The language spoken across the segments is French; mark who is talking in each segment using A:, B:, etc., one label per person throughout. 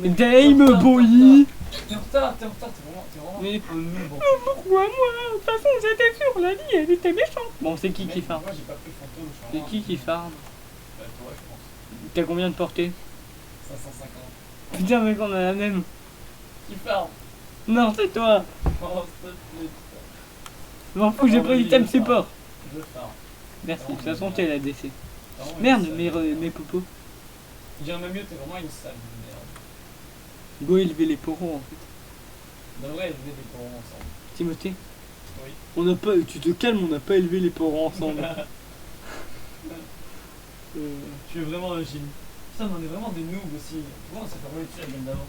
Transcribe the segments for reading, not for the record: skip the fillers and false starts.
A: Game Boy.
B: T'es en retard, t'es vraiment...
A: Mais
B: bon.
A: pourquoi moi? De toute façon j'étais sûr, la vie elle était méchante. Bon c'est qui farme?
B: Moi j'ai pas pris fantôme, je suis
A: C'est
B: vraiment...
A: qui farme?
B: Bah toi je pense.
A: T'as combien de portée?
B: 550.
A: Putain mec on a la même.
B: Qui farme?
A: Non c'est toi.
B: Oh s'il te plaît.
A: Je m'en fous, j'ai
B: Oh,
A: pris
B: vas-y,
A: item
B: je farme.
A: support.
B: Je farme.
A: Merci, de toute façon t'es la DC.
B: Vraiment,
A: Merde
B: une sale-
A: mes popos.
B: Je dirais même mieux, t'es vraiment une sale merde.
A: Go élever les poros en fait.
B: On devrait élever des corons ensemble.
A: Timothée,
B: Oui.
A: on n'a pas. Tu te calmes, on n'a pas élevé les poros ensemble.
B: Tu es vraiment un génie. Putain, on est vraiment des noobs aussi. Comment on s'est fait rouler dessus la game d'avant?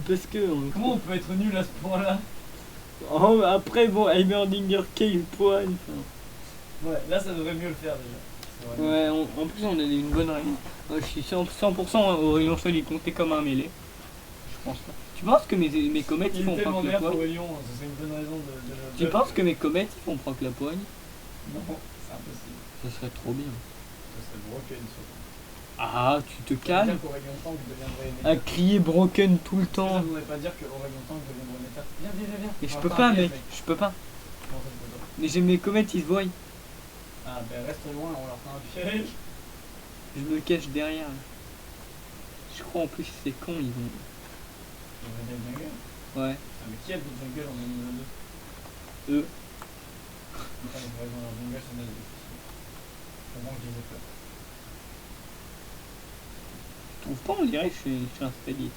A: Parce que.
B: Comment on peut être nul à ce point-là?
A: Oh, après bon, Heimerdinger Kale poigne. Enfin.
B: Ouais, là ça devrait mieux le faire déjà. C'est vrai.
A: Ouais, en plus on a une bonne rayon. Je suis 100% au rayon seul, il comptait comme un mêlé. Je pense pas. Tu penses que mes comètes ils
B: Il
A: font
B: est tellement
A: proc la
B: nerf
A: poigne?
B: Aurélien, ce serait une bonne raison de
A: Tu penses que mes comètes ils font proc la poigne?
B: Non, c'est impossible.
A: Ça serait trop bien.
B: Ça serait broken surtout.
A: Ah, tu te
B: Ça
A: calmes?
B: veut dire qu'Aurélien Tank deviendrait
A: À
B: méta.
A: crier broken tout le
B: Ça
A: temps.
B: voudrait pas dire que Aurélien Tank deviendrait méta. Viens.
A: Mais je
B: On va
A: peux
B: faire
A: pas
B: un
A: mec,
B: piège,
A: je peux pas.
B: Comment ça se peut pas?
A: Mais j'ai mes comètes ils se voient.
B: Ah ben reste loin, on leur fait un piège.
A: Je me cache derrière. Je crois en plus c'est con ils vont.
B: Il y a des jungles.
A: Ouais.
B: Ah mais qui a des jungles en niveau 2?
A: Eux.
B: Putain, ils vont dans leur jungle, c'est naze. Comment je les ai peur?
A: Je trouve pas, on dirait que je suis un spaghetti.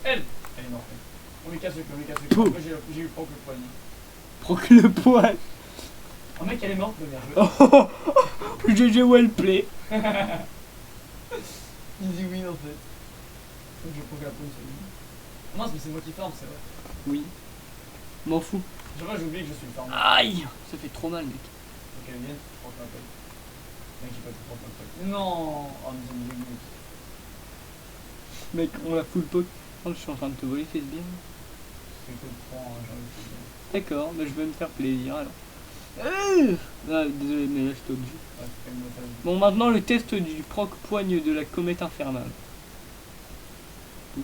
B: Elle est morte. On lui casse le cul,
A: Pouh.
B: Après, j'ai eu proc le poignet.
A: Proc le poil.
B: Oh mec, elle est morte, le bien joué.
A: Oh, GG well play.
B: Easy win en fait. Donc je proc la poigne sur lui. Mince, mais c'est moi qui farm, c'est vrai.
A: Oui. M'en fous.
B: J'ai oublié que je suis le farmer.
A: Aïe. Ça fait trop mal mec.
B: Ok, elle vient, je proc la poigne. Mec, j'ai pas tout proc la poigne. Non. Oh, mais c'est une minute.
A: Mec, on la full poke. Oh, je suis en train de te voler, fais bien.
B: C'est que le prend, hein, j'ai envie de te dire.
A: D'accord, mais je vais me faire plaisir alors. Ah, désolé, mais là je t'ai obligé.
B: Ouais, c'est quand même une phase.
A: Bon, maintenant le test du proc poigne de la comète infernale. Ouf.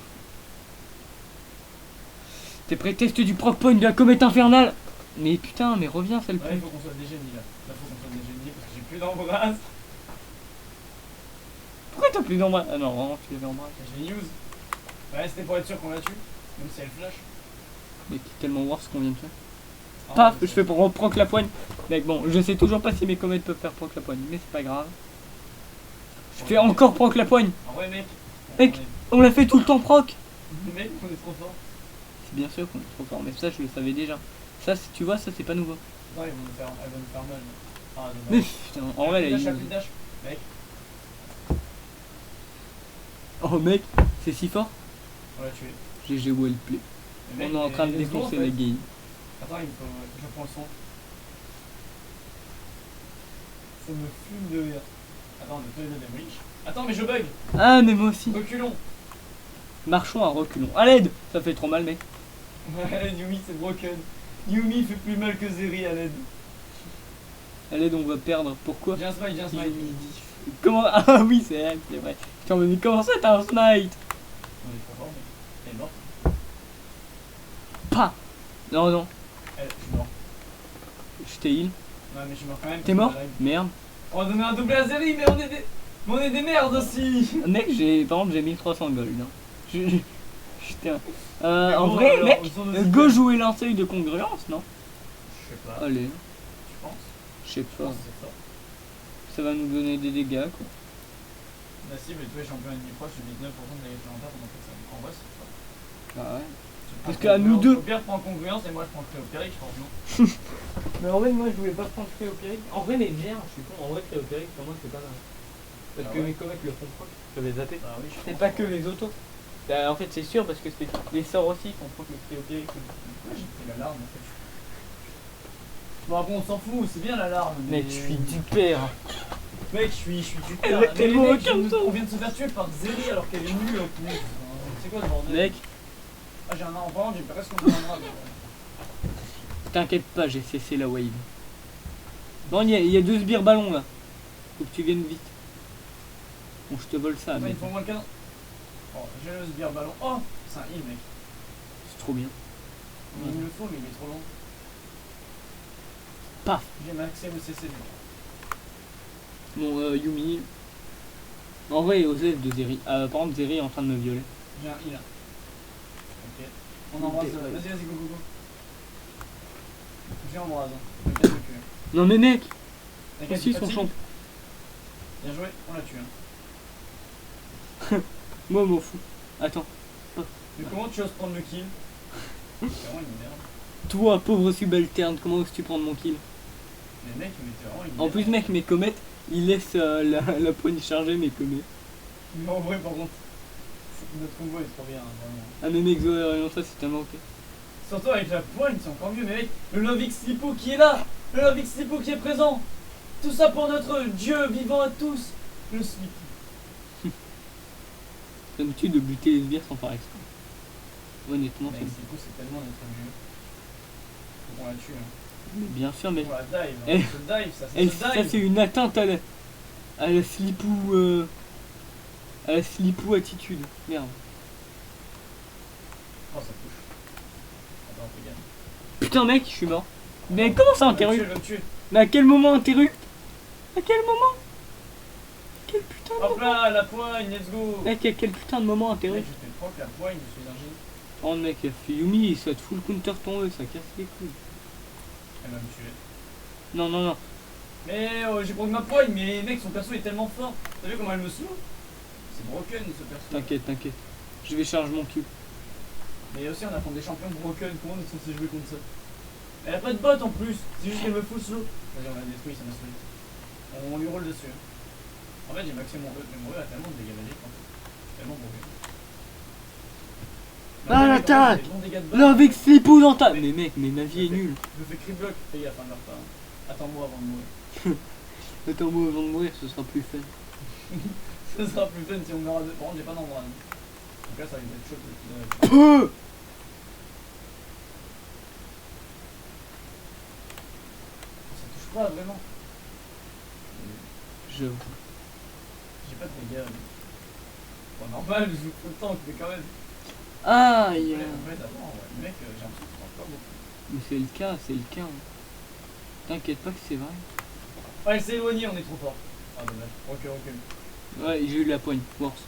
A: T'es prêt? Test du proc poigne de la comète infernale. Mais putain, mais reviens, c'est le
B: Ouais, il faut qu'on soit des génies là. Là, faut qu'on soit des génies parce que j'ai plus d'embrasse.
A: Pourquoi t'as plus d'embrasse? Ah non, vraiment, tu l'avais embrassé.
B: Je l'ai use. Ouais, c'était pour être sûr qu'on la tue. Même si elle flash.
A: Mec, tellement voir ce qu'on vient de faire.
B: Ah,
A: Paf,
B: mais
A: je fais pour proc la poigne. Mec, bon, je sais toujours pas si mes comètes peuvent faire proc la poigne, mais c'est pas grave. Je fais encore proc la poigne.
B: En vrai, mec.
A: Mec. On l'a fait tout le temps proc.
B: Mec, on est trop fort.
A: C'est bien sûr qu'on est trop fort, mais ça je le savais déjà. Ça, tu vois, ça c'est pas nouveau.
B: Non, elles vont nous faire mal. Ah,
A: Mais
B: dommage.
A: putain, en vrai, elle a
B: Dash,
A: eu-
B: appuie dash. Mec.
A: Oh mec, c'est si fort.
B: On l'a tué.
A: GG well play.
B: Mais
A: On
B: mec,
A: est en train de
B: let's go,
A: défoncer
B: en fait.
A: la game.
B: Attends, il faut. Je prends le son. Ça me fume de rire. Attends, de toi des bridge. Attends, mais je bug.
A: Ah, mais moi aussi.
B: Reculons.
A: Marchons à reculons. À l'aide. Ça fait trop mal, mec.
B: Ouais, Yumi, c'est broken. Yumi fait plus mal que Zeri à l'aide.
A: À l'aide, on va perdre. Pourquoi?
B: J'ai un smite.
A: Comment? Ah oui, c'est elle, c'est vrai. Putain, mais comment ça t'as un smite?
B: On est trop fort, mec. Elle est morte.
A: Pas. Non.
B: Je suis mort.
A: Je t'ai heal.
B: Ouais, mais je suis mort quand même.
A: T'es mort? Merde.
B: On va donner un double à Zeri, mais on est des merdes aussi.
A: Mec, par exemple, j'ai 1300 gold. Hein. Putain.
B: Mais
A: En
B: bon,
A: vrai,
B: alors,
A: mec,
B: ils sont aussi
A: go
B: bien.
A: jouer l'inseuil de congruence, non?
B: Je sais pas.
A: Allez,
B: Tu penses?
A: je sais
B: Je
A: pas.
B: pense que c'est fort.
A: Ça va nous donner des dégâts, quoi.
B: Bah si, mais toi, champion ennemi proche, j'ai 19% de dégâts supplémentaires pendant que ça. En vrai, c'est fort.
A: Bah ouais.
B: Tu
A: Parce
B: prends
A: qu'à nous
B: congruence,
A: deux.
B: Au pire, prends congruence et moi, je prends Cléopérique, je pense, non?
A: Mais en vrai, moi, je voulais pas prendre Cléopérique. En vrai, mais merde, je suis con. En vrai, Cléopérique, pour moi, c'est pas mal. Parce
B: Ah
A: que
B: ouais.
A: mes comètes le font proc. Je vais zapper.
B: Ah oui, je
A: C'est
B: pense.
A: pas que les autos. Bah, en fait, c'est sûr, parce que les sorts aussi font proc le Cléopérique.
B: Ouais, j'ai pris l'alarme en fait. Bon, après, on s'en fout, c'est bien l'alarme.
A: Mec, je suis du père.
B: Mec, je suis du
A: Elle
B: père.
A: est tellement
B: Mais mec,
A: comme ça.
B: on vient de se faire tuer par Zeri alors qu'elle est nulle en plus. C'est quoi ce bordel?
A: Mec,
B: Ah, j'ai un enfant, j'ai presque un bras.
A: t'inquiète pas, j'ai cessé la wave. Non, il y a 2 sbires ballons là. Faut que tu viennes vite. Bon, je te vole ça,
B: Attends,
A: mec.
B: ils font moins le canon. Oh, j'ai le sbire ballon. Oh, c'est un heal, mec.
A: C'est trop bien.
B: Il me le faut, mais il est trop long.
A: Paf.
B: J'ai maxé le CC, mec.
A: Bon, Yumi. En vrai, Osef de Zeri. Par exemple, Zeri est en train de me violer.
B: J'ai un heal. Ok. On embrasse. Vas-y, vas-y, go, go, go. J'ai embrasse. Me casse le cul.
A: Non, mais mec,
B: T'inquiète,
A: aussi
B: pas de
A: son
B: cible.
A: champ.
B: Bien joué, on l'a tué.
A: Moi, m'en fous. Attends.
B: Mais comment tu oses prendre le kill? C'est vraiment une merde.
A: Toi, pauvre subalterne, comment oses-tu prendre mon kill?
B: Mais mec, mais t'es vraiment une
A: En
B: merde.
A: plus, mec, mes comètes, ils laissent la poigne chargée, mes comètes.
B: Mais en vrai, par contre, notre combo est trop bien, hein, vraiment.
A: Ah, mais mec, Zoé, non, ça c'est tellement ok.
B: Surtout avec la poigne, c'est encore mieux, mais mec, le Love X Lipo qui est là, le Love X Lipo qui est présent. Tout ça pour notre Dieu vivant à tous, le slip.
A: J'ai l'habitude de buter les sbires sans faire exprès. Honnêtement,
B: Mec,
A: c'est
B: Lipo, c'est tellement notre Dieu. Faut qu'on la tue, hein.
A: mais bien sûr, mais.
B: On la dive, hein.
A: Eh.
B: Ça se dive, ça
A: Eh,
B: se
A: ça
B: dive.
A: c'est une atteinte à la slipou à la slipou attitude. Merde.
B: Oh, ça touche. Attends, fais gaffe.
A: Putain mec, je suis mort. Mais comment ça
B: Le
A: interrupte?
B: tuer, le tuer.
A: Mais à quel moment interrupte? À quel moment? Quel putain de
B: Hop
A: moment?
B: là, la poigne, let's go.
A: Mec, à quel putain de moment
B: Mec,
A: interrupte?
B: je te prends que la poigne, je suis un génie.
A: Oh mec, Yumi, ça te fout le counter ton E, ça casse les couilles.
B: Elle va me tuer.
A: Non, non, non.
B: Mais j'ai pris ma poigne, mais mec, son perso est tellement fort. T'as vu comment elle me slow? C'est broken ce perso.
A: T'inquiète, t'inquiète. Je vais charger mon cul.
B: Mais aussi, on affronte des champions broken. Comment on est censé jouer contre ça? Elle a pas de bot en plus. C'est juste qu'elle me fout slow. Vas-y, on l'a détruit, ça m'a slow. On lui roule dessus. Hein. En fait, j'ai maxé mon E. Mais mon E a tellement de dégâts magiques. En fait. Tellement broken.
A: Ah, l'attaque! Là, avec slipou dans ta. Mais mec, mais ma vie est nulle.
B: Je me fais cri block. Fais gaffe, hein, meurs pas. Hein. Attends-moi avant de mourir.
A: Attends-moi avant de mourir, ce sera plus fun.
B: Ce sera plus fun si on meurt à deux. Par contre, j'ai pas d'endroit. Donc là, ça risque d'être chaud.
A: Peu.
B: Ça touche pas vraiment.
A: J'avoue.
B: J'ai pas de dégâts. Bon, normal, je joue tout le temps, mais quand même.
A: Aïe.
B: En fait, avant, ouais. Le mec, j'ai l'impression que je pas beaucoup.
A: Mais c'est le cas, c'est le cas. Hein. T'inquiète pas que c'est vrai.
B: Ouais, elle s'est éloignée, on est trop fort. Ah, dommage. Recule, recule.
A: Ouais, j'ai eu la poigne, force.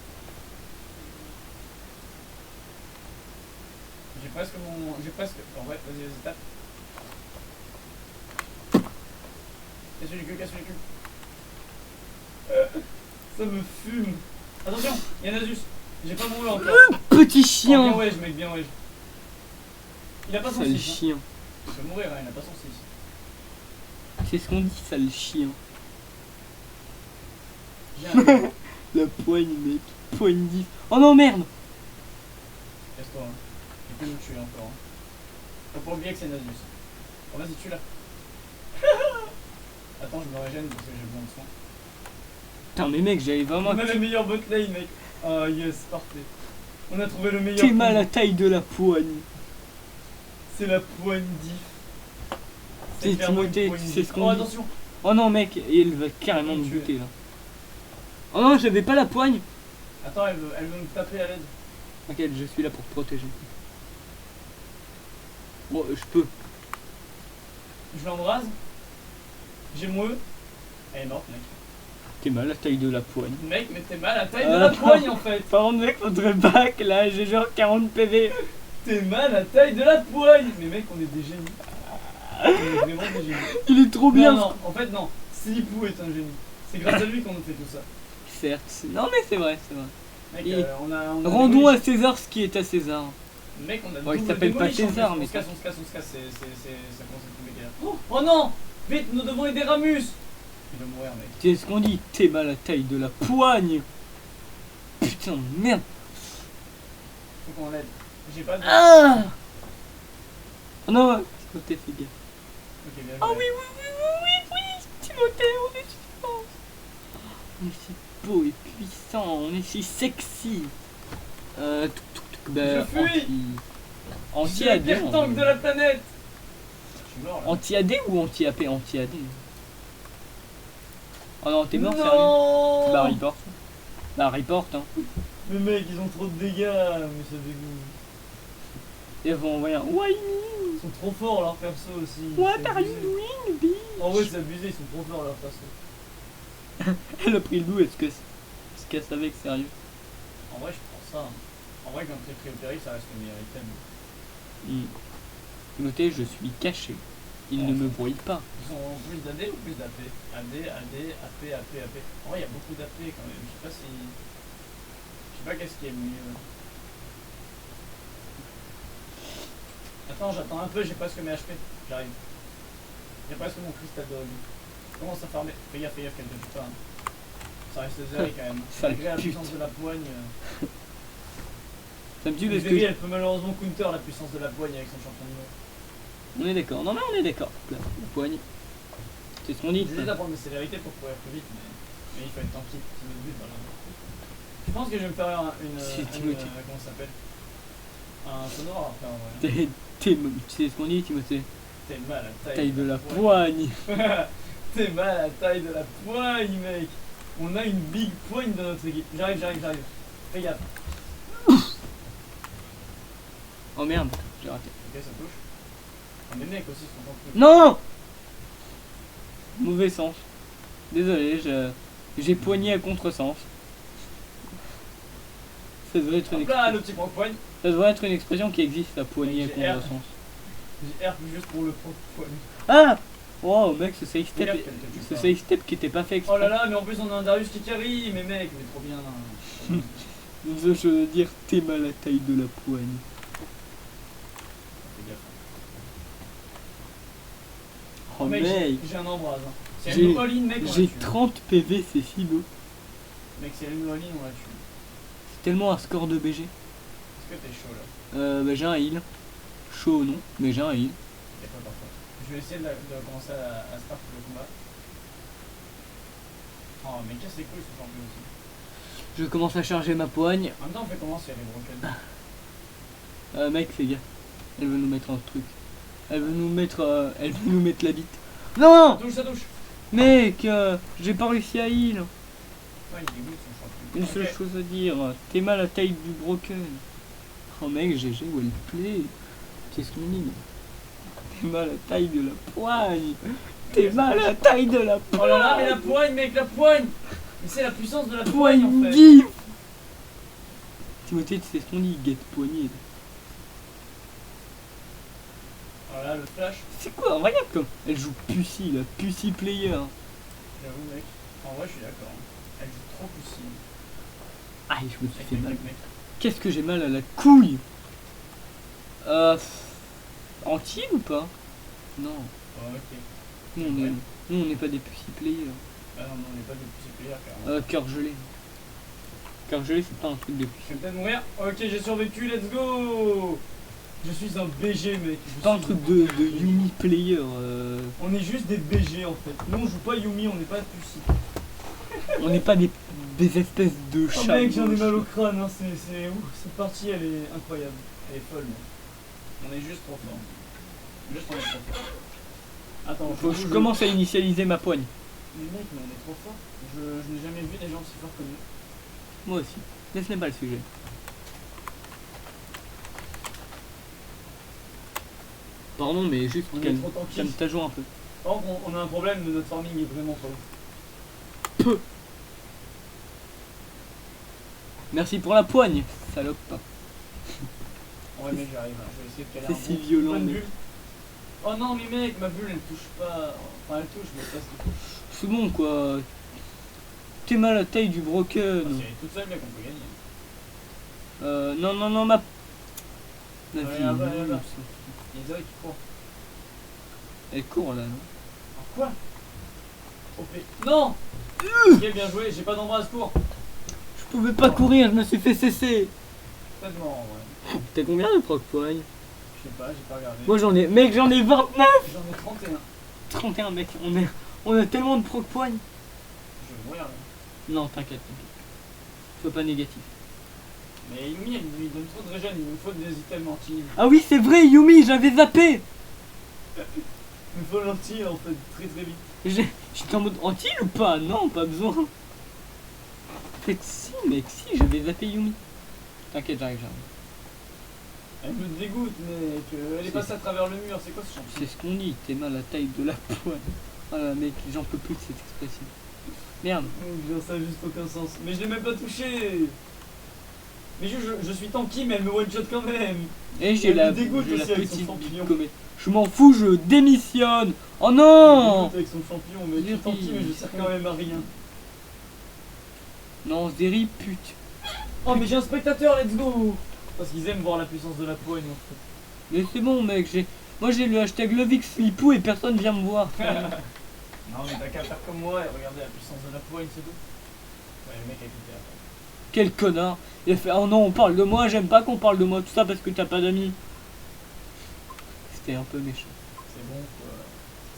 B: J'ai presque mon. J'ai presque. En vrai, vas-y, vas-y, tape. Casse le cul, casse le cul. Ça me fume. Attention, il y a Nasus. J'ai pas mouru encore.
A: Petit
B: Oh,
A: chien.
B: bien wedge, mec, bien wedge. Il a pas son
A: Sale
B: 6.
A: chien.
B: Il peut mourir, hein, il a pas son 6.
A: C'est ce qu'on dit, sale chien.
B: Viens, casse-toi.
A: La poigne, mec. Poigne 10. Oh non, merde.
B: Hein. Il peut nous tuer encore. Hein. Faut pas oublier que c'est Nasus. Oh, vas-y, tue-la. Attends, je me régène parce que j'ai besoin de soin.
A: Putain, mais mec, j'avais vraiment.
B: On a le meilleur bot lane, mec. Ah, yes, parfait. On a trouvé le meilleur.
A: T'es mal à
B: combo.
A: la taille de la poigne.
B: C'est la poigne diff.
A: C'est
B: clairement une
A: Timothée,
B: poigne
A: tu sais
B: diff.
A: ce qu'on
B: Oh,
A: dit.
B: attention.
A: Oh non, mec, et elle va carrément me
B: Tu
A: buter là. Oh non, j'avais pas la poigne.
B: Attends, elle veut me taper à l'aide.
A: T'inquiète, je suis là pour te protéger. Bon, je peux.
B: Je l'embrase. J'ai mon E. Elle est morte, mec.
A: T'es mal à la taille de la poigne.
B: Mec, mais t'es mal à la taille de la
A: Attends.
B: poigne en fait.
A: Par contre, mec, faudrait back là, j'ai genre 40 PV.
B: T'es mal à la taille de la poigne. Mais mec, on est des génies. On est vraiment des génies.
A: Il est trop bien.
B: Non, non, en fait, non. Slipou est un génie. C'est grâce à lui qu'on a fait tout ça.
A: Certes. Non, mais c'est vrai, c'est vrai.
B: Mec,
A: Et
B: on a
A: rendons
B: démoli-
A: à César ce qui est à César.
B: Mec, on a
A: Bon, il
B: double
A: s'appelle pas
B: démolish, en
A: César,
B: plus.
A: mais
B: On se casse, on se casse, on se casse. Ça commence à être compliqué là. Oh non. Vite, nous devons aider Ramus. Il va mourir, mec.
A: C'est ce qu'on dit, t'es mal à la taille de la poigne. Putain, merde.
B: Faut qu'on l'aide. J'ai pas de.
A: Ah oh non, Timothée, fais gaffe.
B: Ok, bien
A: Ah
B: joué.
A: oui, oui, oui, oui, oui, oui, Timothée, on est si fort. On est si beau et puissant, on est si sexy. Bah,
B: Je fuis.
A: Anti
B: Je suis le
A: AD.
B: pire tank de la planète. Je suis mort là.
A: Anti AD ou anti AP? Anti AD. Oh non, t'es mort, sérieux?
B: Non.
A: Bah, report. Bah, report, hein.
B: Mais mec, ils ont trop de dégâts, mais ça dégoûte.
A: Et elles vont envoyer un Why me?
B: Ils sont trop forts leurs persos aussi.
A: What
B: c'est
A: are you
B: abusé.
A: doing, bitch?
B: En vrai, c'est abusé, ils sont trop forts leurs persos.
A: Elle a pris le loup, est-ce qu'elle savait que sérieux?
B: En vrai, je prends ça. Hein. En vrai, quand t'es pris au péril, ça reste le meilleur item.
A: Notez, je suis caché. Il ne me voit pas.
B: Ils ont plus d'AD ou plus d'AP? AD, AP, AP. En vrai, il y a beaucoup d'AP quand même. Je sais pas si. Je sais pas qu'est-ce qui est le mieux. Attends, j'attends un peu, j'ai presque mes HP. J'arrive. J'ai presque mon cristal de revue. Commence à farmer. Fais gaffe qu'elle te tue pas. Hein. Ça reste zéré quand même.
A: Sale
B: Malgré la
A: pute.
B: puissance de la poigne.
A: Ça me tue parce
B: Zéry,
A: que...
B: elle peut malheureusement counter la puissance de la poigne avec son champion de mort.
A: On est d'accord. Non mais on est d'accord. Là, la poigne. C'est ce qu'on dit.
B: J'ai juste à prendre mes célérités pour courir plus vite, mais il faut être tranquille. C'est notre but, voilà. Je pense que je vais me faire comment ça s'appelle? Un sonore après en vrai.
A: C'est ce qu'on dit, Timothée.
B: T'es mal à
A: Taille de la poigne.
B: T'es mal à taille de la poigne, mec. On a une big poigne dans notre équipe. J'arrive. Fais gaffe.
A: Oh merde, j'ai raté.
B: Ok, ça touche. Ah, les mecs aussi sont en truc.
A: Non! Mauvais sens. Désolé, j'ai poigné à contresens. Ça devrait être une
B: Hop là, le petit poigne.
A: Ça devrait être une expression qui existe, la poignée à
B: Mec, j'ai
A: contresens.
B: J'ai R juste pour le poigne.
A: Ah! Oh mec, ce safe step,
B: Regarde qu'elle te tue
A: ce
B: pas.
A: safe step qui était pas fait exprès.
B: Oh là là, mais en plus on a un Darius qui carry, mais mec, mais trop bien.
A: Je veux dire, t'es mal à taille de la poigne.
B: Fais gaffe.
A: Oh
B: mec,
A: mec,
B: j'ai un embrase. Hein. Si elle
A: j'ai
B: nous all-in, mec, on la
A: j'ai
B: tue.
A: 30 PV, c'est si beau.
B: Mec, si elle nous all-in, on la tue.
A: C'est tellement un score de BG.
B: Est-ce que t'es chaud là?
A: Bah j'ai un heal. Chaud non, mais j'ai un heal.
B: Y'a pas parfois. Je vais essayer de commencer à start le combat. Oh, mais casse les couilles ce champion aussi.
A: Je commence à charger ma poigne.
B: En même temps, on fait comment si elle est broken?
A: Mec, fais gaffe. Elle veut nous mettre un truc. Elle veut nous mettre la bite. Non!
B: Ça touche!
A: Mec, j'ai pas réussi à heal.
B: Ouais, il dégoûte son champion.
A: Une seule chose à dire, t'es mal à taille du broken. Oh mec, GG, wellplay. Qu'est-ce qu'on dit? T'es mal à taille de la poigne. T'es mal à taille de la poigne.
B: Oh là là, mais la poigne, mec, la poigne! Mais c'est la puissance de la poigne en fait!
A: Gif. Timothée, tu sais ce qu'on dit, get poignée.
B: Oh là, le flash.
A: C'est quoi, regarde comme elle joue Pussy, la Pussy player.
B: J'avoue, mec. En vrai, je suis d'accord. Elle joue trop possible.
A: Aïe, je me suis fait
B: Mec,
A: mal.
B: mec.
A: Qu'est-ce que j'ai mal à la couille. Anti ou pas? Non.
B: Oh, ok.
A: Nous, on n'est pas des Pussy players.
B: Ah non, on n'est pas des petits players carrément.
A: Cœur gelé. Cœur gelé, c'est pas un truc de
B: Je
A: Pussy.
B: vais peut-être mourir. Ok, j'ai survécu, let's go! Je suis un BG, mec.
A: C'est pas un truc de Yumi player.
B: On est juste des BG en fait. Nous on joue pas Yumi, on n'est pas Pussy.
A: On n'est pas des espèces de
B: Oh
A: chats.
B: mec, j'en ai mal au crâne, hein. Cette partie elle est incroyable. Elle est folle, mec. On est juste trop fort. Juste on est trop fort. Attends,
A: Faut que je commence à initialiser ma poigne.
B: Mais mec, mais on est trop fort. Je n'ai jamais vu des gens si forts que nous.
A: Moi aussi. Mais ce n'est pas le sujet. Pardon, mais juste
B: On est
A: calme,
B: trop tranquille.
A: calme ta joie un peu.
B: Par contre, on a un problème, notre farming est vraiment trop ouf.
A: Peu. Merci pour la poigne, salope.
B: En vrai, mec, j'arrive. Hein. Je vais essayer de caler
A: C'est
B: un
A: si
B: bon
A: violent,
B: point de
A: mec.
B: bulle. Oh non, mais mec, ma bulle elle touche pas. Enfin, elle touche, mais pas ce qu'il faut.
A: C'est bon quoi. T'es mal à la taille du broken.
B: Ah, si elle est toute seule, mec, on peut gagner.
A: Non, ma
B: Ouais,
A: fille.
B: là-bas, là-bas. Il y a Zéry qui court.
A: Elle court là, non?
B: Ah, quoi? OP. Non! Ok, bien joué, j'ai pas d'embrase, cours.
A: Je pouvais pas courir, je me suis fait cesser.
B: Peut-être mort en vrai.
A: T'as combien de proc poigne?
B: Je sais pas, j'ai pas regardé.
A: Moi j'en ai. Mec, j'en ai 29!
B: J'en ai 31.
A: 31 mec, on a tellement de proc poigne.
B: Je vais mourir là.
A: Non, t'inquiète. Sois pas négatif.
B: Mais Yumi, elle lui donne trop de régène, il nous faut des items anti.
A: Ah oui, c'est vrai, Yumi, j'avais zappé!
B: Il nous faut l'anti en fait, très vite.
A: J'étais en mode anti ou pas? Non, pas besoin. Faites si. mec, si, j'avais zappé Yumi. T'inquiète, j'arrive.
B: Elle me dégoûte, mec. Elle est passée à travers le mur. C'est quoi ce champion?
A: C'est ce qu'on dit, t'es mal à la taille de la poigne. Ah là, mec, j'en peux plus de cette expression. Merde.
B: Ça n'a juste aucun sens. Mais je l'ai même pas touché. Mais je suis tanky, mais elle me one shot quand même.
A: Et j'ai
B: Elle
A: la,
B: me dégoûte
A: j'ai la
B: aussi avec son
A: petite
B: champignon.
A: comète. Je m'en fous, je démissionne. Oh
B: Elle me
A: non.
B: dégoûte avec son champignon, mais je suis tanky, mais je sers quand même à rien.
A: Non, Zeri, pute.
B: Oh, mais j'ai un spectateur, let's go. Parce qu'ils aiment voir la puissance de la poigne en fait.
A: Mais c'est bon, mec, moi j'ai le hashtag LoveXFlipou et personne vient me voir.
B: Non, mais t'as qu'à faire comme moi et regarder la puissance de la poigne, c'est tout. Ouais, le mec a écouté après.
A: Quel connard. Il a fait, oh non, on parle de moi, j'aime pas qu'on parle de moi, tout ça parce que t'as pas d'amis. C'était un peu méchant.
B: C'est bon, quoi.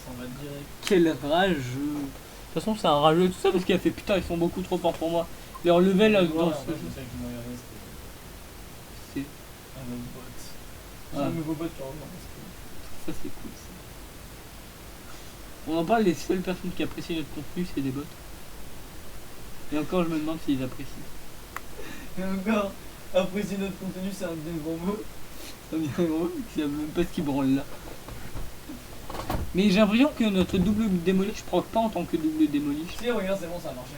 B: Ça s'en va direct.
A: Quel rageux. De toute façon, c'est un rageux, tout ça parce qu'il a fait, putain, ils sont beaucoup trop forts pour moi. Leur level
B: Ouais,
A: dans
B: en
A: ce
B: fait, je sais qu'il me regardait, c'était
A: c'est
B: un autre bot. C'est
A: Ah.
B: un nouveau bot qui rejoint.
A: ça, c'est cool. Ça. On en parle, les seules personnes qui apprécient notre contenu, c'est des bots. Et encore, je me demande s'ils apprécient.
B: Et encore, apprécier notre contenu, c'est un bien grand mot.
A: Ça me dit, gros, il y a même pas ce qui branle là. Mais j'ai l'impression que notre double démolish proc pas en tant que double démolish.
B: Si, regarde, c'est bon, ça a marché.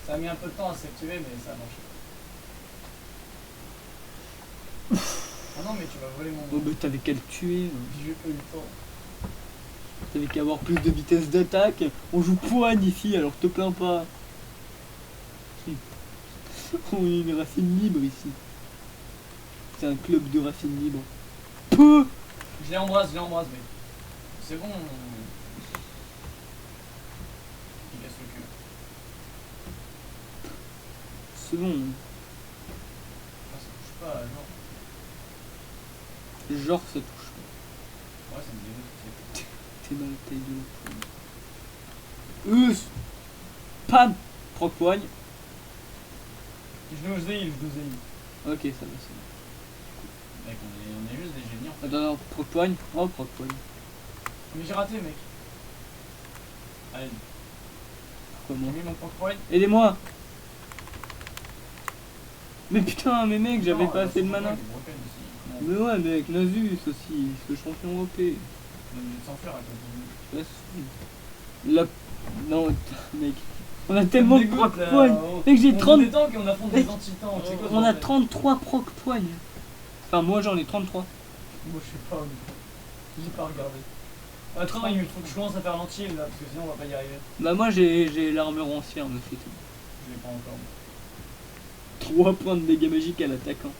B: Ça a mis un peu de temps à s'activer, mais ça a marché. Ah non, mais tu vas voler mon.
A: Oh bah t'avais qu'à le tuer, hein.
B: J'ai pas eu le temps.
A: T'avais qu'à avoir plus de vitesse d'attaque. On joue poigne ici, alors te plains pas. On est une racine libre ici. C'est un club de racines libres. Peu.
B: Je l'embrasse, mais. C'est bon. Il casse le cul.
A: C'est bon.
B: Ah, ça touche pas, genre.
A: Genre ça touche pas.
B: Ouais, ça me dégoûte.
A: T'es mal à la taille de la poigne. Pam. Proc poigne.
B: Je le zéil.
A: Ok, ça va, c'est bon.
B: Mec, on est juste des génies en fait.
A: Attends, non, proc poigne. Oh, proc poigne.
B: Mais j'ai raté, mec. Allez,
A: Pourquoi moi?
B: j'ai mis mon porte-poigne.
A: Aidez-moi. Mais putain, mais mec, j'avais pas assez de mana. Mais ouais, mec, Nasus aussi, ce champion OP.
B: Même de s'enfuir avec le
A: La... Non, mec. On a tellement de proc poigne. Mec, j'ai 30...
B: On est des tanks et on affronte des anti-tanks. C'est quoi,
A: On a
B: bordel?
A: 33 proc poigne. Enfin, moi j'en ai 33.
B: Moi, je sais pas, mais j'ai pas regardé. Attends, il faut que je commence à faire l'anti là, parce que sinon on va pas y arriver.
A: Bah, moi j'ai l'armure ancienne, mais c'est tout.
B: Je l'ai pas encore.
A: 3 points de dégâts magiques à l'attaquant.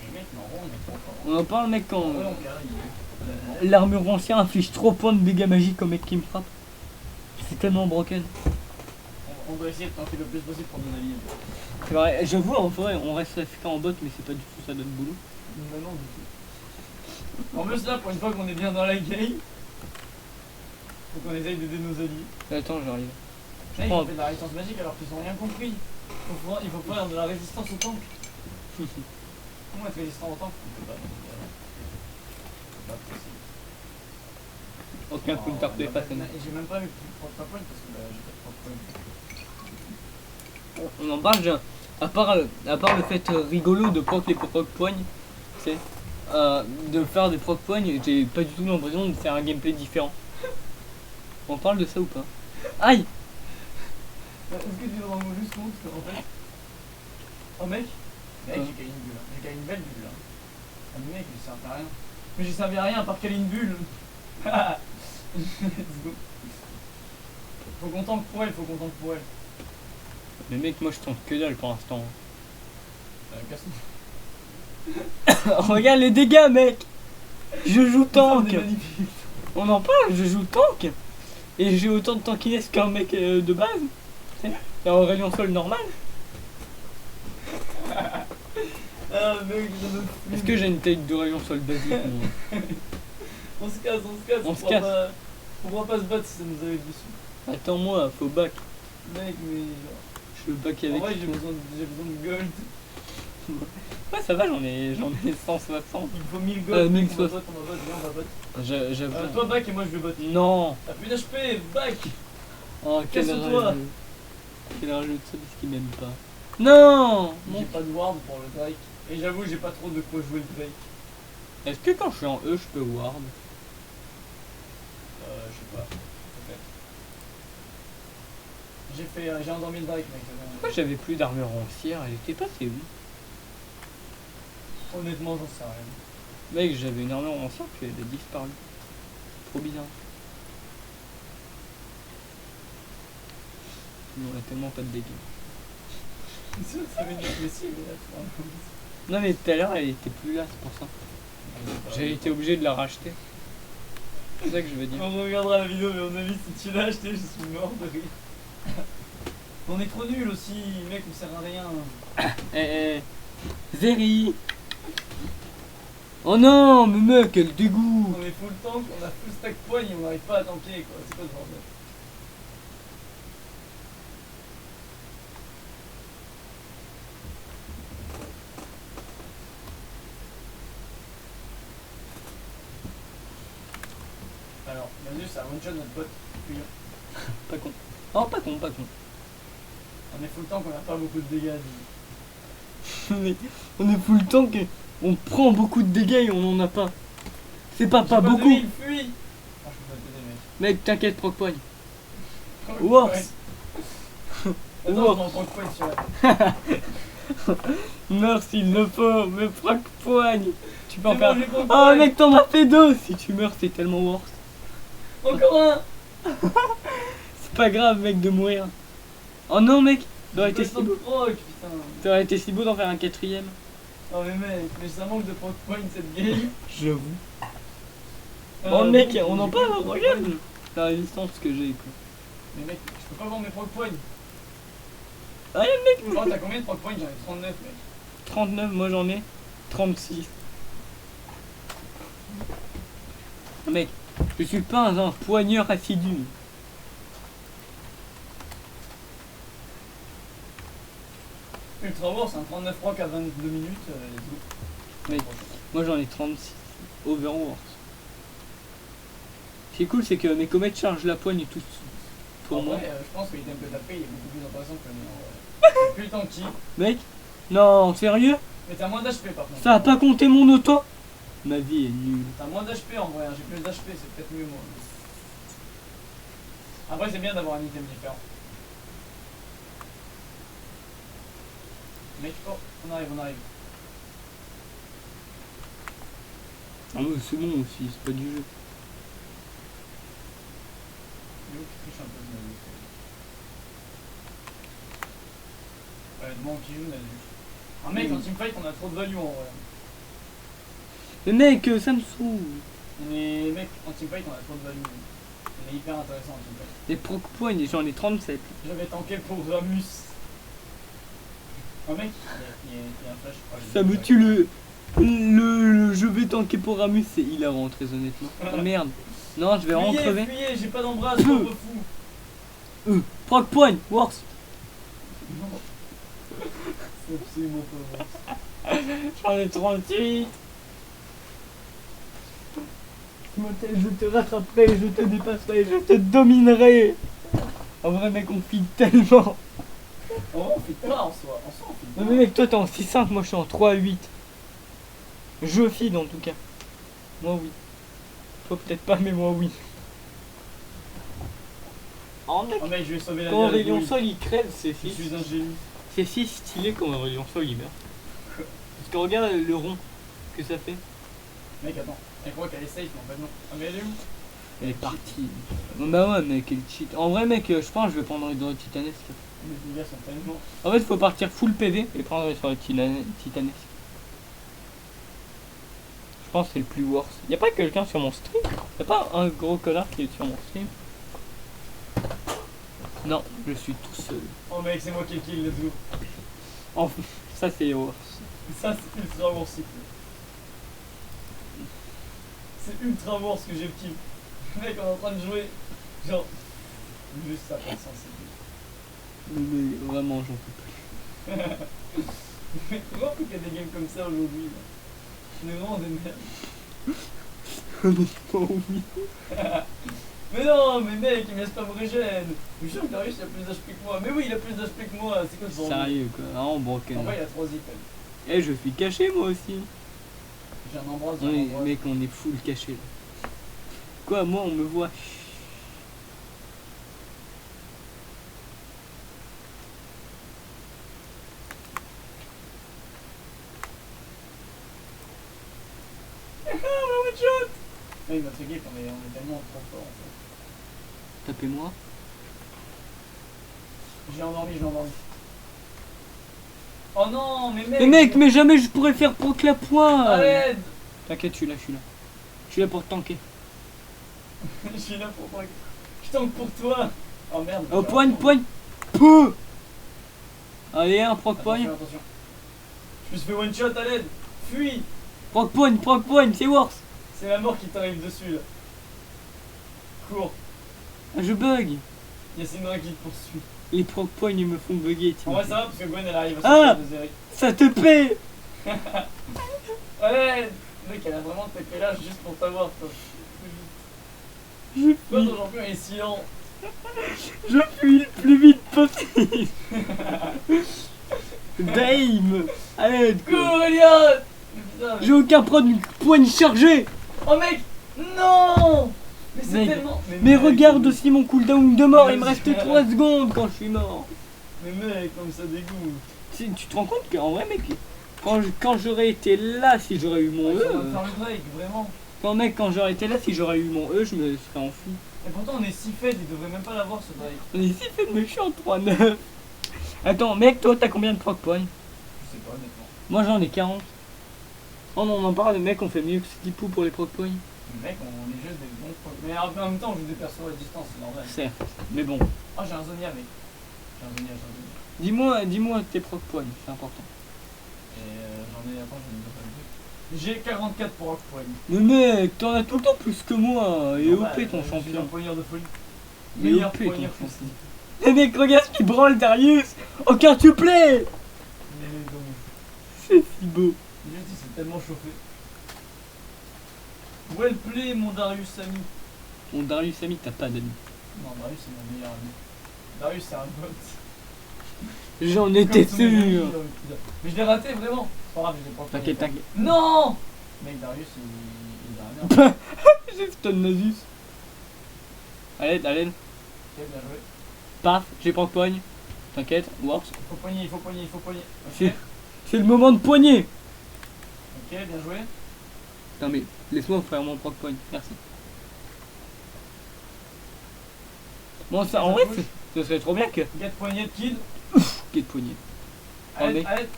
B: Mais mec, mais en gros, on est trop fort.
A: On en parle, mec, quand
B: En vrai, on carry.
A: l'armure ancienne inflige 3 points de dégâts magiques au mec qui me frappe. C'est tellement broken.
B: On doit essayer de tenter le plus possible pour nos alliés.
A: C'est vrai, j'avoue, en vrai, on reste AFK en bot, mais c'est pas du tout ça notre boulot.
B: Mais non, du tout. En plus, là, pour une fois qu'on est bien dans la game, faut qu'on essaye d'aider nos alliés.
A: Attends, j'arrive.
B: Là, ils
A: prends-
B: ont fait de la résistance magique alors qu'ils ont rien compris. Il faut faire de la résistance au tank. Comment être résistant au tank? On peut pas. C'est pas possible.
A: Aucun counter de face.
B: Et j'ai même pas eu propre point parce que j'ai pas de propre point.
A: On en parle, à part le fait rigolo de proc les proc poignes, c'est de faire des proc poignes, j'ai pas du tout l'impression de faire un gameplay différent. On parle de ça ou pas? Aïe!
B: Est-ce que tu te rends juste compte qu'en fait. Oh mec, j'ai qu'à une bulle. J'ai qu'à une belle bulle là. Ah mais mec, je sers à rien. Mais j'ai servi à rien à part qu'elle ait une bulle. Let's go. Faut qu'on tank pour elle,
A: Mais mec, moi je tente que dalle pour l'instant.
B: Casse-nous.
A: Regarde les dégâts, mec! Je joue tank!
B: C'est magnifique.
A: On en parle, je joue tank! Et j'ai autant de tankiness qu'un mec de base. C'est en rayon sol normal.
B: Ah mec, je me
A: Est-ce que j'ai une taille de rayon sol basique moi?
B: On se casse.
A: On se casse.
B: On pourra pas se battre si ça nous arrive dessus.
A: Attends-moi, faut back.
B: Mec, mais genre.
A: Je veux back
B: En
A: avec.
B: vrai, j'ai besoin de gold.
A: Ouais, ça va, j'en ai 160.
B: Il faut 1000 gold.
A: 1000
B: on va bot, viens, on va bot.
A: J'avoue.
B: Toi, back et moi je vais bot.
A: Non!
B: T'as plus d'HP, back.
A: Oh, quel
B: Casse-toi.
A: rageux. Il a rajouté ça parce qu'il m'aime pas. Non
B: J'ai pas de ward pour le Drake. Et j'avoue, j'ai pas trop de quoi jouer le Drake.
A: Est-ce que quand je suis en E, je peux ward?
B: Je sais pas. Peut-être. J'ai endormi le Drake, mec.
A: Pourquoi j'avais plus d'armure ancienne? Elle était passée où?
B: Honnêtement, j'en sais rien.
A: Mec, j'avais une armure ancienne puis elle a disparu. Trop bizarre. On a tellement pas de dégâts.
B: C'est sûr que ça veut dire que si, mais là, tu vois.
A: Non mais tout à l'heure elle était plus là, c'est pour ça. J'ai été obligé de la racheter. C'est ça que je veux dire.
B: Quand on regardera la vidéo, mais on a vu si tu l'as acheté, je suis mort de rire. On est trop nuls aussi, mec, on sert à rien.
A: Zeri. Oh non, mais mec, quel dégoût.
B: On est full tank, on a full stack point et on n'arrive pas à tanker quoi. C'est quoi ce bordel? Alors, bienvenue, c'est un one shot notre pote. Puis,
A: Pas con. Oh, pas con, pas con.
B: on est full tank, on a pas beaucoup de dégâts.
A: On est full tank et on prend beaucoup de dégâts et on en a pas. C'est pas beaucoup.
B: Il fuit. Ah, je peux pas t'aider, mec.
A: Mec, t'inquiète, proc point.
B: Ouais.
A: Worse.
B: Attends,
A: Worse.
B: on entend point sur la.
A: Meurs s'il le faut, mais proc poigne. Tu peux en
B: C'est
A: faire.
B: bon, j'ai proc
A: Oh
B: point.
A: mec, t'en as fait deux. Si tu meurs, c'est tellement worse.
B: Encore un.
A: C'est pas grave, mec, de mourir. Oh non, mec, ça aurait été si beau.
B: Proc, putain.
A: Ça aurait été si beau d'en faire un quatrième.
B: Oh mais mec, mais ça manque de proc point cette game.
A: J'avoue. Bon, mec, on en parle, regarde la résistance que j'ai, quoi.
B: Mais mec, je peux pas vendre mes proc points.
A: Ah, mec,
B: Oh, t'as combien de proc points? J'en ai 39, mec.
A: 39, moi j'en ai 36. Mec, je suis pas un poigneur assidu.
B: Ultra War, c'est un 39 proc à 22 minutes. Let's go.
A: Mec, moi j'en ai 36. Overwars. Ce qui est cool, c'est que mes comètes chargent la poigne et tout. Pour moi.
B: Après, je pense que l'item que t'as pris il est beaucoup plus intéressant que le mien. Ouais. Plus tanky.
A: Mec, non, sérieux?
B: Mais t'as moins d'HP par contre.
A: Ça a pas compté mon auto? Ma vie est nulle.
B: T'as moins d'HP en vrai, hein. J'ai plus d'HP, c'est peut-être mieux moi. Après, c'est bien d'avoir un item différent. Mec, oh, on arrive, on arrive.
A: Ah mais c'est bon aussi, c'est pas du jeu.
B: Il est où qui triche un peu de ma vie? Ouais, demande qui joue, on a vu. Ah mec, en teamfight, on a trop de value en vrai.
A: Mais mec, ça me saoule.
B: Mais mec, en teamfight, on a trop de value. On est hyper intéressant en teamfight.
A: Les proc points, j'en ai 37.
B: J'avais tanké pour Ramus. Oh mec, il y a un flash. Oh,
A: Ça me tue le je vais tanker pour Ramus, c'est hilarant très honnêtement. Oh merde. Non, je vais vraiment crever.
B: Fuyez, j'ai pas d'embrasse, je me fous.
A: Proc point, worse.
B: Non. C'est absolument pas vrai.
A: J'en ai 38. Je te rattraperai, je te dépasserai, je te dominerai. En vrai mec, on file tellement.
B: En vrai, on fait tard en soi. En soi, on fait
A: Non
B: tard.
A: mais mec, toi t'es en 6-5, moi je suis en 3-8. Je file en tout cas. Moi oui. Toi peut-être pas, mais moi oui. Oh mec,
B: Oh mec, je vais sauver la
A: quand
B: vie avec
A: Aurélien
B: Louis.
A: Sol il crève, c'est
B: Je suis un génie.
A: si stylé quand Aurélien Sol il meurt. Parce que regarde le rond que ça fait.
B: Mec, attends. Elle croit qu'elle est safe, mais en fait non. Ah, mais elle est où?
A: Elle est partie. Bon, bah ouais mec, elle cheat. En vrai mec, je pense que je vais prendre les droits titanesques.
B: Les dégâts sont tellement.
A: En fait faut partir full PV et prendre sur les titanesques. Je pense que c'est le plus worse. Y'a pas quelqu'un sur mon stream? Y'a pas un gros connard qui est sur mon stream? Non, je suis tout seul.
B: Oh mec, c'est moi qui ai kill, let's go.
A: Enfin, ça c'est worse.
B: Ça, c'est ultra worse. C'est ultra worse que j'ai le kill. Mec, on est en train de jouer. Genre. Juste ça, pas de sens.
A: Mais vraiment j'en peux plus.
B: Mais comment qu'il y a des games comme ça aujourd'hui là? On est vraiment des merdes.
A: Honnêtement oui.
B: Mais non, mais mec, il me laisse pas me régène. Je suis sûr que Darius il a plus d'HP que moi. Mais oui, il a plus d'HP que moi. C'est quoi ce bordel?
A: Sérieux quoi, vraiment broken.
B: En vrai, il a 3 zip.
A: Eh, je suis caché moi aussi.
B: J'ai un embrasse.
A: Oui, mec, on est full caché là. Quoi, moi on me voit.
B: Oui, notre équipe, on est tellement trop fort en fait.
A: Tapez-moi.
B: J'ai endormi, j'ai endormi. Oh non, mais mec!
A: Mais mec, mais jamais je pourrais faire proc la pointe.
B: Arrête!
A: T'inquiète, je suis là, je suis là. Je suis là pour te tanker.
B: Je suis là pour toi. Je tank pour toi! Oh merde!
A: Oh, poigne, poigne. Peu. Allez, un proc poigne.
B: Attention, attention. Je me suis fait one shot à l'aide! Fuis!
A: Proc poigne, c'est worse.
B: C'est la mort qui t'arrive dessus là. Cours!
A: Ah, je bug.
B: Il y a Syndra qui te poursuit.
A: Les proc poignes ils me font bugger.
B: En vrai, ça va parce que Gwen elle arrive à
A: Ah
B: sortir de Zeri.
A: Ça te paie.
B: Ouais! Mec, elle a vraiment TP là juste pour t'avoir toi.
A: Je
B: Toi,
A: fuis.
B: ton champion est silent.
A: Je fuis le plus vite possible. Dame. Allez,
B: Cours, Elliot! Putain, mais-
A: j'ai aucun poigne chargé.
B: Oh mec! Non! Mais c'est
A: Mec,
B: tellement.
A: Mais
B: mec,
A: regarde aussi mon cooldown de mort, il me
B: Mais
A: reste
B: c'est-
A: 3 secondes quand je suis mort.
B: Mais mec, comme ça dégoûte.
A: Tu te rends compte qu'en vrai mec, quand j'aurais été là, si j'aurais eu mon
B: Ils
A: E,
B: sont en train de faire le break, vraiment.
A: quand j'aurais été là, si j'aurais eu mon E, je me serais enfui.
B: Et pourtant, on est si faible, ils devraient même pas l'avoir ce break.
A: On est si fait de méchant 3-9. Attends, mec, toi t'as combien de proc points?
B: Je sais pas, honnêtement.
A: Moi j'en ai 40. Oh non, on en parle, mec, on fait mieux que Slipou pour les proc points.
B: Mais mec, on est juste des bons procs. Mais en même temps, on joue des persos à distance, c'est normal.
A: Certes, mais bon.
B: Ah, j'ai un Zonia, mec. J'ai un Zonia.
A: Dis-moi tes proc points, c'est important.
B: Et j'en ai. Attends, j'en ai pas vu. J'ai 44 procs points.
A: Mais mec, t'en as tout le temps plus que moi. Et
B: Normal,
A: OP ton
B: Je suis un
A: champion.
B: poigneur de folie.
A: Mais
B: Meilleur
A: OP ton
B: poigneur
A: champion.
B: possible.
A: Eh mec, regarde ce qu'il branle Darius. Aucun supplé.
B: Mais donc,
A: C'est si beau.
B: juste, il s'est tellement chauffé. Well play, mon Darius ami.
A: Mon Darius ami, t'as pas d'amis.
B: Non, Darius, c'est mon meilleur ami. Darius, c'est un bot.
A: J'en étais
B: Comme tous mes amis,
A: sûr.
B: Mais je l'ai raté, vraiment. C'est pas grave, je l'ai pas fait.
A: T'inquiète, t'inquiète.
B: Non! Mec, Darius, il a rien.
A: J'ai stun Nasus. Allez,
B: Ok, bien joué.
A: paf, j'ai proc poigne. T'inquiète, works.
B: Il faut poigner, il faut poigner, il faut poigner. Ok,
A: C'est- C'est le moment de poigner.
B: ok, bien joué.
A: Non mais, laisse-moi faire mon proc poigne, merci. Bon, ça, en vrai, ce serait trop bien que.
B: Get poignée, kid.
A: Quel poignet.
B: Arrête,
A: mec.
B: arrête.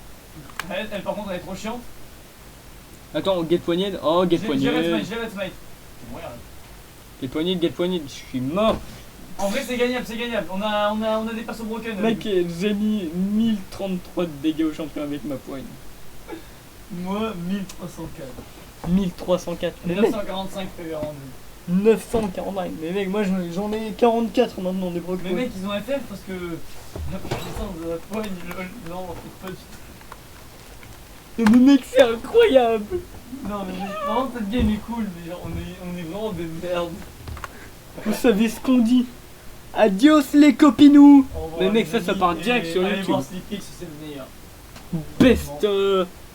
B: Arrête, elle par contre, elle est trop chiante.
A: Attends, get poignet. Oh, get
B: J'ai
A: poignet.
B: red smite, j'ai red smite. Je vais mourir, là.
A: Get poignet, je suis mort.
B: En vrai, c'est gagnable, c'est gagnable. On a des persos broken.
A: Mec, j'ai mis 1033 de dégâts au champion avec ma poigne.
B: Moi, 1304.
A: 1304. Mais mec,
B: 945 PV rendu.
A: 945. Mais mec, moi j'en ai 44 maintenant des proc
B: Mais
A: points.
B: mec, ils ont FF parce que la puissance de la poigne, lol. Non, c'est pas du tout.
A: Mais mec, c'est incroyable.
B: Non, mais vraiment, cette game est cool, mais genre, on est vraiment des merdes.
A: Vous savez ce qu'on dit. Adios les copinous.
B: Au revoir,
A: Mais mec,
B: les
A: ça, ça
B: amis,
A: part direct
B: et
A: sur
B: allez
A: YouTube.
B: voir Sleepix, c'est le meilleur.
A: Best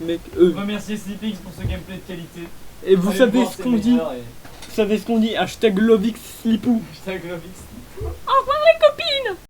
A: mec.
B: Remerciez Sleepix pour ce gameplay de qualité.
A: Et vous
B: Allez
A: savez
B: voir,
A: ce
B: c'est
A: qu'on
B: le
A: dit.
B: meilleur et-
A: Vous savez ce qu'on dit. Hashtag Lovix Slipou.
B: Hashtag Lovix.
A: Au revoir les copinous.